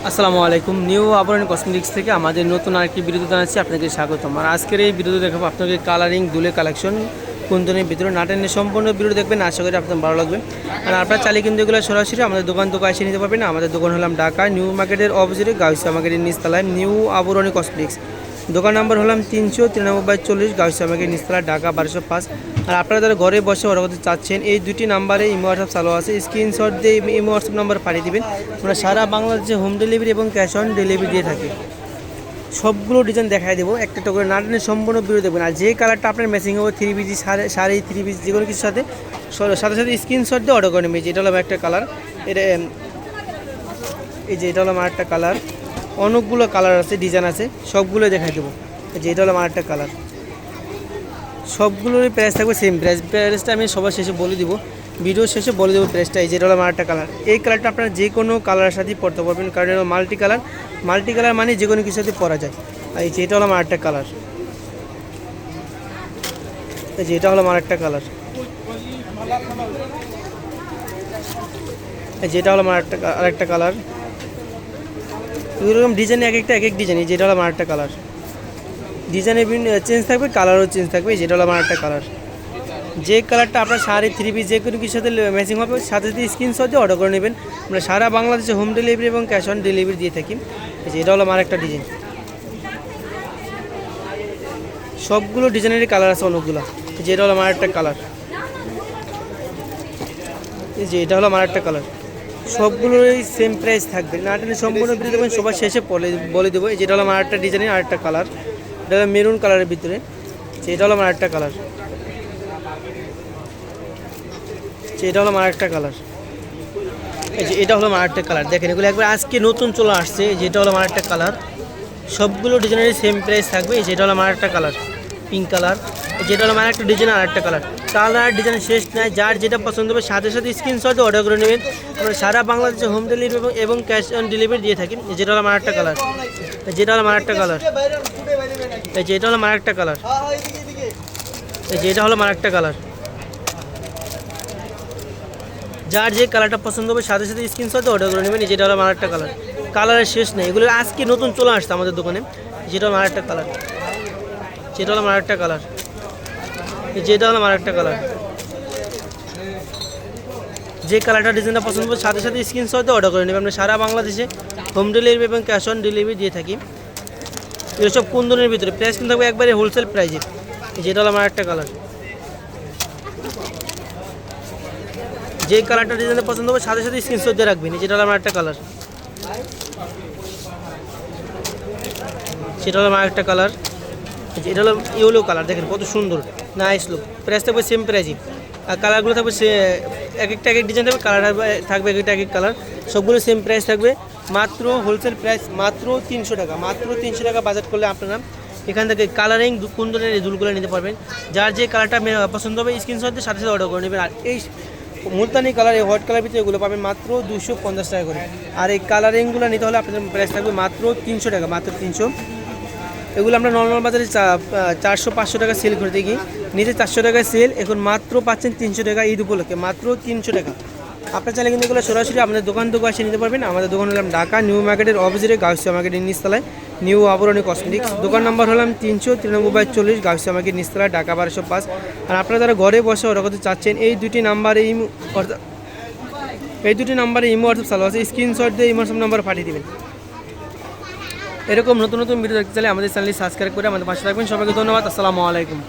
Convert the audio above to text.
আসসালামু আলাইকুম। নিউ আবরণ কসমেটিক্স থেকে আমাদের নতুন আরেকটি ভিডিও জানাচ্ছি আপনাকে স্বাগতম। আর আজকের এই ভিডিও দেখাবো আপনাকে কালারিং দুলে কালেকশন কুন্দনের ভিতরে নাটেনের সম্পূর্ণ ভিডিও দেখবেন, আশা করি আপনার ভালো লাগবে। আর আপনারা চাইলে কিন্তু এগুলো সরাসরি আমাদের দোকান থেকে এসে নিতে পারবেন। আমাদের দোকান হলাম ঢাকা নিউ মার্কেটের অপোজিটে গাউসিয়া মার্কেটের নিচতলায় নিউ আবরণী কসমেটিক্স। দোকান নাম্বার হলাম 393/40 গাউসিয়া মার্কেট নিচতলা, ঢাকা 1205। আর আপনারা যারা ঘরে বসে অর্ডার করতে চাচ্ছেন এই দুটি নাম্বারে ইমো হোয়াটসঅ্যাপ চালু আছে, স্ক্রিনশট দিয়ে ইমো হোয়াটসঅ্যাপ নাম্বার পাঠিয়ে দেবেন। আমরা সারা বাংলাদেশে হোম ডেলিভারি এবং ক্যাশ অন ডেলিভারি দিয়ে থাকি। সবগুলো ডিজাইন দেখাই দেবো, একটা করে নাটনের সম্পূর্ণ ভিডিও দেখবেন। আর যে কালারটা আপনার ম্যাচিং হবে 3 পিস শাড়ি 3 পিস যে কোনো কিছুর সাথে সাথে সাথে স্ক্রিনশট দিয়ে অর্ডার করে নেবে। যেটা হলো একটা কালার, এটা এই যে এটা হলো আমার একটা কালার, অনেকগুলো কালার আছে, ডিজাইন আছে, সবগুলো দেখাই দেবো। যে এটা হলো আমার একটা কালার, সবগুলোরই প্রাইস থাকবে সেম প্রাইস। প্রাইসটা আমি সবার শেষে বলে দিব, ভিডিও শেষে বলে দেবো প্রাইসটা। এই যেটা হলো আমার একটা কালার, এই কালারটা আপনারা যে কোনো কালারের সাথেই পরতে পারবেন, কারণ এটা মাল্টি কালার মানে যে কোনো কিছুর সাথে পরা যায়। আর এই যে এটা হলো আমার একটা কালার, এই যে এটা হলো আমার একটা কালার, এই যেটা হলো আমার আরেকটা কালার। এরকম ডিজাইনে এক এক ডিজাইন। যেটা হলো আমার একটা কালার, ডিজাইনের চেঞ্জ থাকবে, কালারও চেঞ্জ থাকবে। যেটা হলো আমার একটা কালার, যে কালারটা আপনার শাড়ি 3 পিস যে কোনো কিছুর সাথে ম্যাচিং হবে সাথে সাথে স্ক্রিনশট দিয়ে অর্ডার করে নেবেন। আমরা সারা বাংলাদেশে হোম ডেলিভারি এবং ক্যাশ অন ডেলিভারি দিয়ে থাকি। এটা হলো আমার একটা ডিজাইন, সবগুলো ডিজাইনেরই কালার আছে অনেকগুলো। যেটা হলো আমার একটা কালার, এই যে এটা হলো আমার একটা কালার, সবগুলোরই সেম প্রাইস থাকবে। নাটনের সম্পূর্ণ ভিডিও দেবেন, সবার শেষে বলে দেবো। যেটা হলো আমার একটা ডিজাইনের আরেকটা কালার, এটা হলো মেরুন কালারের ভিতরে। এটা হলো আমার একটা কালার, এটা হলো আমার একটা কালার, এই যে এটা হলো আমার একটা কালার। দেখেন এগুলো একবার আজকে নতুন চলে আসছে। যেটা হলো আমার একটা কালার, সবগুলো ডিজাইনের সেম প্রাইস থাকবে। যেটা হলো আমার একটা কালার পিঙ্ক কালার, যেটা হলো আমার একটা ডিজাইন আর একটা কালার। কালার ডিজাইন শেষ নাই, যার যেটা পছন্দ হবে সাথে সাথে স্ক্রিনশট অর্ডার করে নেবেন। আমরা সারা বাংলাদেশে হোম ডেলিভারি এবং ক্যাশ অন ডেলিভারি দিয়ে থাকি। যেটা হলো আমার একটা কালার, যেটা হলো আমার একটা কালার, এই যে এটা হলো আমার একটা কালার, এই যে এটা হলো আমার একটা কালার। যার যে কালারটা পছন্দ হবে সাথে সাথে স্ক্রিনশট অর্ডার করে নেবেন। যেটা হলো আমার একটা কালার, কালারের শেষ নেই, এগুলো আজকে নতুন চলে আসছে আমাদের দোকানে। যেটা হলো আমার একটা কালার, যেটা হলো আমার একটা কালার, যেটা হলো আমার একটা কালার। যে কালারটা ডিজাইনটা পছন্দ হবে সাথে সাথে স্ক্রিনশট অর্ডার করে নেবেন। আমরা সারা বাংলাদেশে হোম ডেলিভারি এবং ক্যাশ অন ডেলিভারি দিয়ে থাকি। এগুলো সব কুন্দনের ভিতরে, প্রাইস কিন্তু থাকবে একবারে হোলসেল প্রাইজে। যেটা হলো আমার একটা কালার, যে কালারটা ডিজাইনটা পছন্দ হবে সাথে সাথে স্ক্রিনশট দিয়ে রাখবেন। যেটা হলো আমার একটা কালার, সেটা হলো আমার একটা কালার। এটা হলো ইয়েলো কালার, দেখেন কত সুন্দর, নাইস লুক। প্রাইস থাকবে সেম প্রাইজই। আর কালারগুলো থাকবে এক একটা ডিজাইন থাকবে, কালার থাকবে এক এক কালার, সবগুলো সেম প্রাইস থাকবে। মাত্র হোলসেল প্রাইস মাত্র 300 টাকা। মাত্র 300 টাকা বাজেট করলে আপনারা এখান থেকে কালারিং কুন্দনের এই দুলগুলো নিতে পারবেন। যার যে কালারটা পছন্দ হবে স্ক্রিনশট দিয়ে সাথে সাথে অর্ডার করে নেবেন। আর এই মুলতানি কালার, এই হোয়াইট কালার ভিতরে এগুলো পাবেন মাত্র 250 টাকা করে। আর এই কালারিংগুলো নিতে হলে আপনাদের প্রাইস থাকবে মাত্র 300 টাকা, মাত্র 300। এগুলো আমরা নর্মাল বাজারে 400-500 টাকা সেল করে থাকি, নিচে 400 টাকায় সেল। এখন মাত্র পাচ্ছেন 300 টাকা ঈদ উপলক্ষে, মাত্র 300 টাকা। আপনার চাইলে কিন্তু এগুলো সরাসরি আমাদের দোকান থেকে এসে নিতে পারবেন। আমাদের দোকান হলাম ঢাকা নিউ মার্কেটের অপোজিটে গাউসিয়া মার্কেটের নিচতলায় নিউ আবরণী কসমেটিক্স। দোকান নাম্বার হলাম 393/40 গাউসিয়া মার্কেট নিচতলায়, ঢাকা 1205। আর আপনারা যারা ঘরে বসে অর্ডার করতে চাচ্ছেন এই দুটি নাম্বারে ইমো হোয়াটসঅ্যাপ চালু আছে, স্ক্রিনশট দিয়ে ইমো হোয়াটসঅ্যাপ নাম্বার পাঠিয়ে দেবেন। এরকম নতুন নতুন ভিডিও দেখতে চাইলে আমাদের চ্যানেলটি সাবস্ক্রাইব করে আমাদের পাশে থাকবেন। সবাইকে ধন্যবাদ। আসসালামু আলাইকুম।